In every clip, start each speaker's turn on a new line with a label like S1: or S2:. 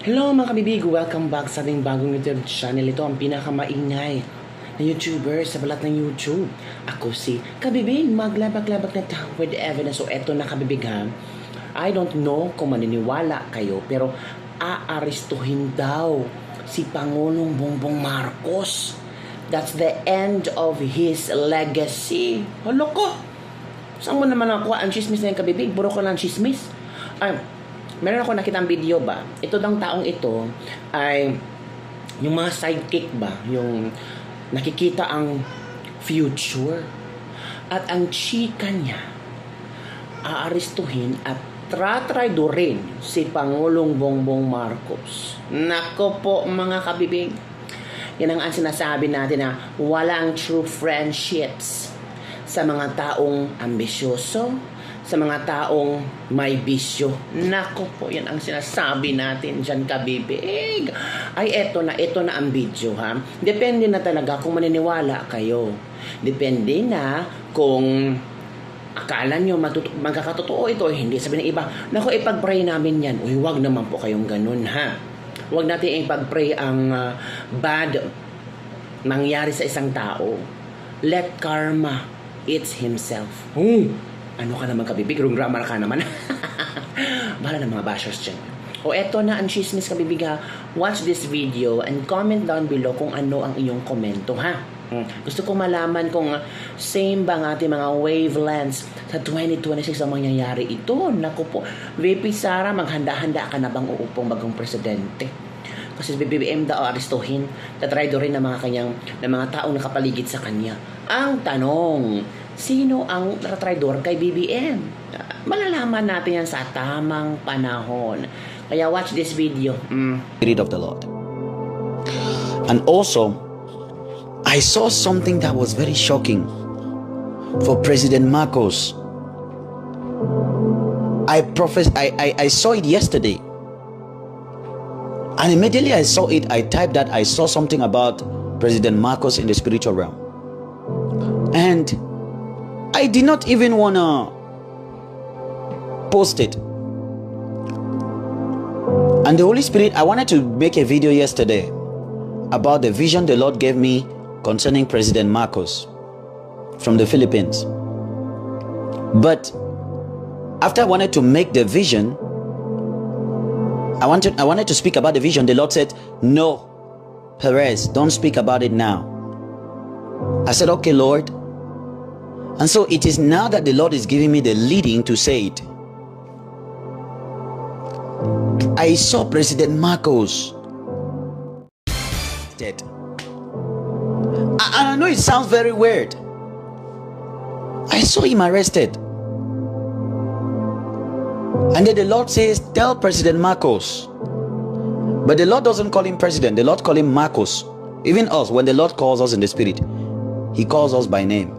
S1: Hello mga kabibig! Welcome back sa ating bagong YouTube channel. Ito ang pinakamaingay na YouTuber sa balat ng YouTube. Ako si Kabibig, maglabag-labag na tao with evidence. So eto na kabibig ha. I don't know kung maniniwala kayo pero aarestuhin daw si Pangulong Bongbong Marcos. That's the end of his legacy. Hala ko! Saan mo naman ako? Ang chismis na yung kabibig. Puro ko lang chismis. Meron ako nakitang video ba? Ito dang taong ito ay yung mga sidekick ba? Yung nakikita ang future. At ang chika niya aarestuhin at tratraydorin si Pangulong Bongbong Marcos. Nako po mga kabibig. Yan ang sinasabi natin na walang true friendships sa mga taong ambisyoso, sa mga taong may bisyo. Nako po, yan ang sinasabi natin dyan kabibig. Ay, eto na ang video ha. Depende na talaga kung maniniwala kayo. Depende na kung akala nyo magkakatotoo ito o hindi. Sabi ng iba, nako ipag-pray namin yan. Uy, wag naman po kayong ganun ha. Wag natin ipag-pray ang bad mangyari sa isang tao. Let karma eats himself. Ano ka naman kabibig? Wrong grammar ka naman. Bahala ng mga bashers dyan. O eto na ang chismis kabibig ha. Watch this video and comment down below kung ano ang iyong komento ha. Gusto ko malaman kung same ba ang ating mga wavelengths sa 2026 ang mangyayari ito. Naku po, VP Sara, maghanda-handa ka na bang uupong bagong presidente? Kasi BBM daw arestuhin, tatraydo rin ng mga taong nakapaligid sa kanya. Ang tanong, sino ang tatraydor kay BBM? Malalaman natin yan sa tamang panahon. Kaya watch this video.
S2: Spirit of the Lord. And also, I saw something that was very shocking for President Marcos. I saw it yesterday. And immediately I saw it, I typed that I saw something about President Marcos in the spiritual realm. And I did not even want to post it. And the Holy Spirit, I wanted to make a video yesterday about the vision the Lord gave me concerning President Marcos from the Philippines. But after I wanted to make the vision, I wanted to speak about the vision. The Lord said, no, Perez, don't speak about it now. I said, okay, Lord. And so it is now that the Lord is giving me the leading to say it. I saw President Marcos dead. I know it sounds very weird. I saw him arrested. And then the Lord says, tell President Marcos. But the Lord doesn't call him president. The Lord calls him Marcos. Even us, when the Lord calls us in the spirit, he calls us by name.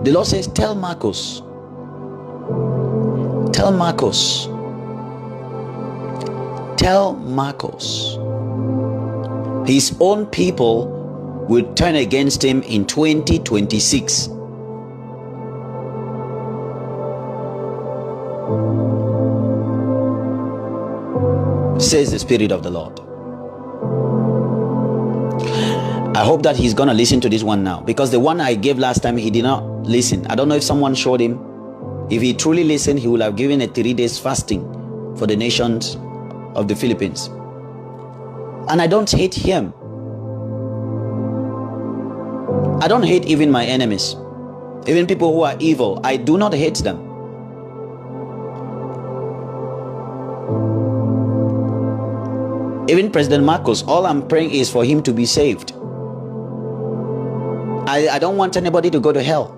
S2: The Lord says, tell Marcos. Tell Marcos. Tell Marcos. His own people will turn against him in 2026. Says the Spirit of the Lord. I hope that he's gonna listen to this one now, because the one I gave last time, he did not listen. I don't know if someone showed him. If he truly listened, he would have given a 3 days fasting for the nations of the Philippines. And I don't hate him. I don't hate even my enemies, even people who are evil. I do not hate them. Even President Marcos, all I'm praying is for him to be saved. I don't want anybody to go to hell.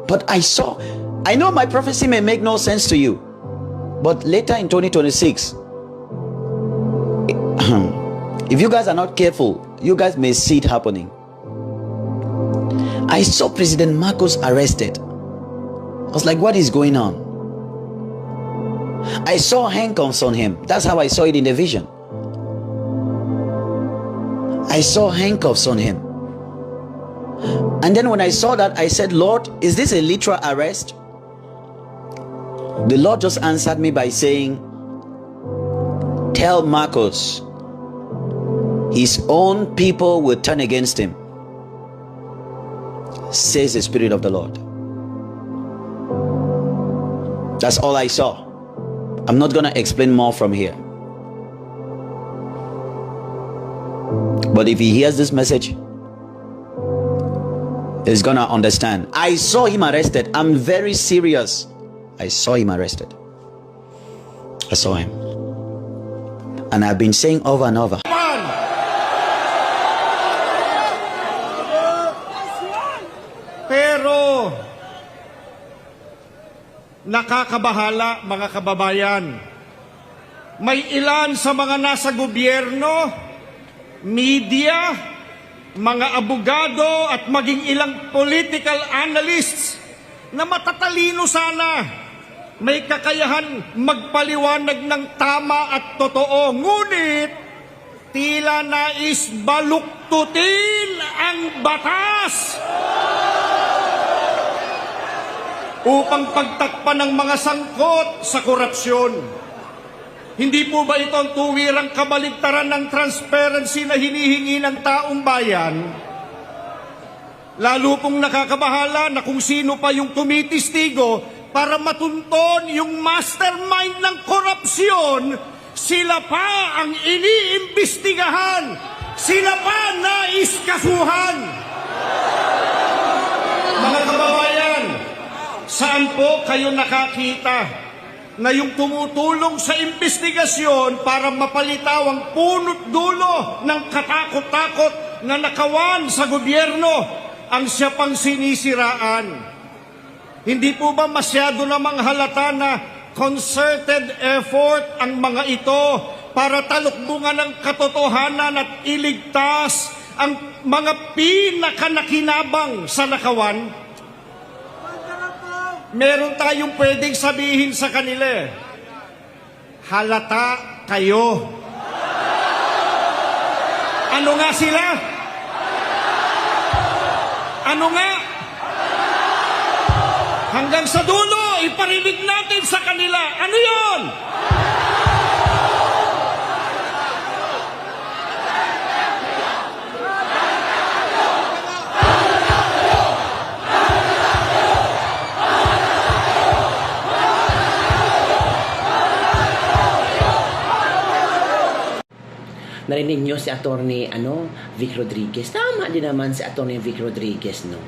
S2: But I know my prophecy may make no sense to you, but later in 2026, if you guys are not careful, you guys may see it happening. I saw President Marcos arrested. I was like, what is going on? I saw handcuffs on him. That's how I saw it in the vision. I saw handcuffs on him. And then when I saw that, I said, Lord, is this a literal arrest? The Lord just answered me by saying, tell Marcos his own people will turn against him, says the Spirit of the Lord. That's all I saw. I'm not going to explain more from here. But if he hears this message, he's going to understand. I saw him arrested. I'm very serious. I saw him arrested. I saw him. And I've been saying over and over.
S3: Pero nakakabahala, mga kababayan. May ilan sa mga nasa gobyerno, media, mga abogado at maging ilang political analysts na matatalino sana, may kakayahan magpaliwanag ng tama at totoo, ngunit tila nais baluktutin ang batas upang pagtakpan ng mga sangkot sa korupsyon. Hindi po ba ito ang tuwirang kabaligtaran ng transparency na hinihingi ng taong bayan? Lalo pong nakakabahala na kung sino pa yung tumitistigo para matunton yung mastermind ng korupsyon, sila pa ang iniimbestigahan, sila pa naiskasuhan. Mga kababayan, saan po kayo nakakita na yung tumutulong sa investigasyon para mapalitaw ang punot dulo ng katakot-takot na nakawan sa gobyerno ang siya pang sinisiraan? Hindi po ba masyado namang halata na concerted effort ang mga ito para talukbungan ng katotohanan at iligtas ang mga pinakanakinabang sa nakawan? Meron tayong pwedeng sabihin sa kanila, halata kayo. Ano nga sila? Ano nga? Hanggang sa dulo, iparinig natin sa kanila. Ano yon?
S1: Narinig nyo si Attorney Vic Rodriguez. Tama din naman si Attorney Vic Rodriguez, no?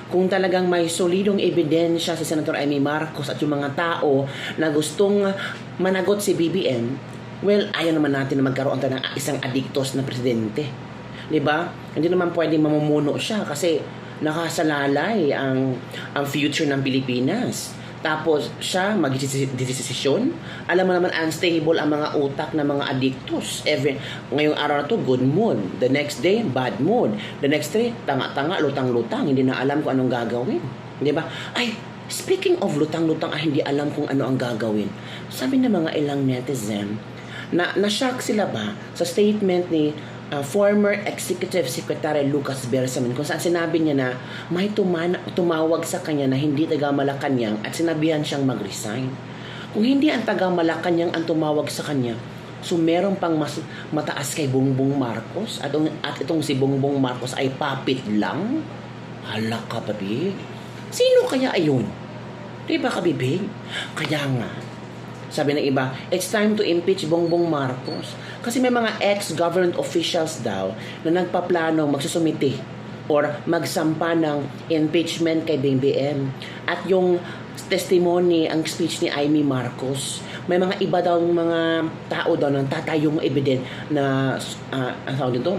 S1: Kung talagang may solidong ebidensya si Senator Amy Marcos at yung mga tao na gustong managot si BBM, well, ayaw naman natin na magkaroon tayo ng isang adiktos na presidente. Diba? Hindi naman pwedeng mamumuno siya kasi nakasalalay ang future ng Pilipinas. Tapos siya mag-desisyon. Alam mo naman, unstable ang mga utak ng mga adictos. Ngayong araw na to, good mood. The next day, bad mood. The next day, tanga-tanga, lutang-lutang. Hindi na alam kung anong gagawin. Di ba? Ay, speaking of lutang-lutang, hindi alam kung ano ang gagawin. Sabi ng mga ilang netizen, na-shock sila ba sa statement ni former Executive Secretary Lucas Bersamin kung saan sinabi niya na may tumawag sa kanya na hindi taga Malacanang at sinabihan siyang mag-resign. Kung hindi ang taga Malacanang ang tumawag sa kanya, so meron pang mas mataas kay Bongbong Marcos at itong si Bongbong Marcos ay puppet lang? Hala ka, babig. Sino kaya ayun? Diba ka, bibig? Kaya nga, sabi ng iba, it's time to impeach Bongbong Marcos. Kasi may mga ex-government officials daw na nagpaplano magsusumiti or magsampa ng impeachment kay BBM. At yung testimony, ang speech ni Amy Marcos, may mga iba daw mga tao daw nang tatayong evident na ang tawag dito,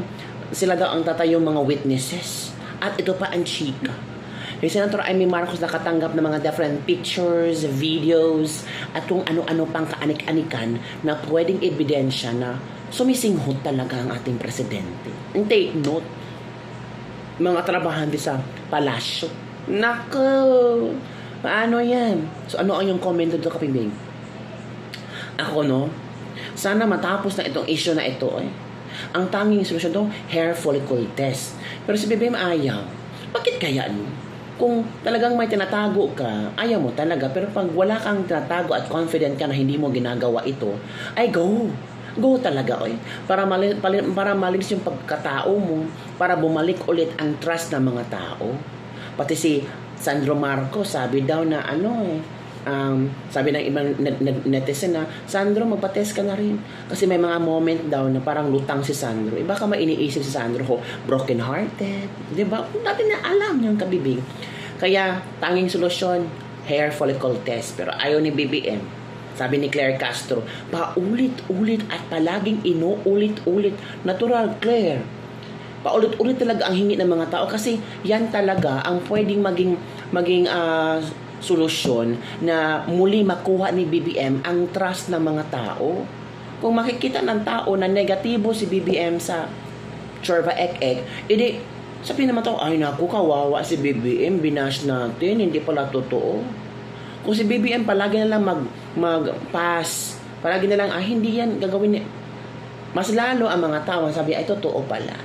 S1: sila daw ang tatayong mga witnesses. At ito pa ang chika. Yung Senator Amy Marcos nakatanggap ng mga different pictures, videos, at kung ano-ano pang kaanik-anikan na pwedeng ebidensya na sumisinghot talaga ang ating presidente. And take note, mga trabahante sa palasyo. Nako! Paano yan? So ano ang yung comment dito, kapibig? Ako, no? Sana matapos na itong issue na ito, ang tanging solusyon to, hair follicle test. Pero si BBM ayaw. Bakit kaya, no? Kung talagang may tinatago ka, ayaw mo talaga. Pero pag wala kang tinatago at confident ka na hindi mo ginagawa ito, ay go. Go talaga, oy. Para malinis yung pagkatao mo, para bumalik ulit ang trust ng mga tao. Pati si Sandro Marcos, sabi daw na sabi ng ibang netizen na, Sandro, magpa-test ka na rin. Kasi may mga moment daw na parang lutang si Sandro. Iba ka iniisip si Sandro ko, broken hearted. Diba? Natin na alam yung kabibig. Kaya, tanging solusyon, hair follicle test. Pero ayaw ni BBM. Sabi ni Claire Castro, paulit-ulit at palaging inuulit-ulit. Natural, Claire. Paulit-ulit talaga ang hingi ng mga tao kasi yan talaga ang pwedeng maging solusyon na muli makuha ni BBM ang trust ng mga tao. Kung makikita ng tao na negatibo si BBM sa Chorva Ek-Ek, edi sabihin naman tao, ay naku, kawawa si BBM, binash natin, hindi pala totoo. Kung si BBM palagi na lang mag-pass, palagi na lang, hindi yan gagawin niya. Mas lalo ang mga tao, sabi, ay totoo pala.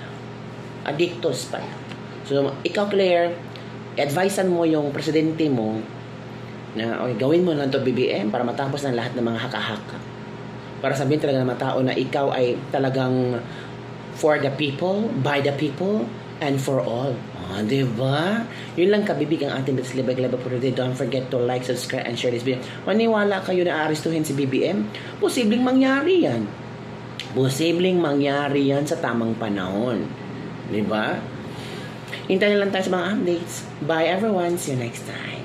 S1: Addictos pala. So, ikaw, Claire, advisean mo yung presidente mo na, gawin mo lang to BBM para matapos ng lahat ng mga haka-haka. Para sabihin talaga ng mga tao na ikaw ay talagang for the people, by the people, and for all. Diba? Yun lang kabibig ang ating Libag-Libag for today. Don't forget to like, subscribe, and share this video. Maniwala kayo na arestuhin si BBM? Posibleng mangyari yan. Posibleng mangyari yan sa tamang panahon. Diba? Hintayin lang tayo sa mga updates. Bye everyone. See you next time.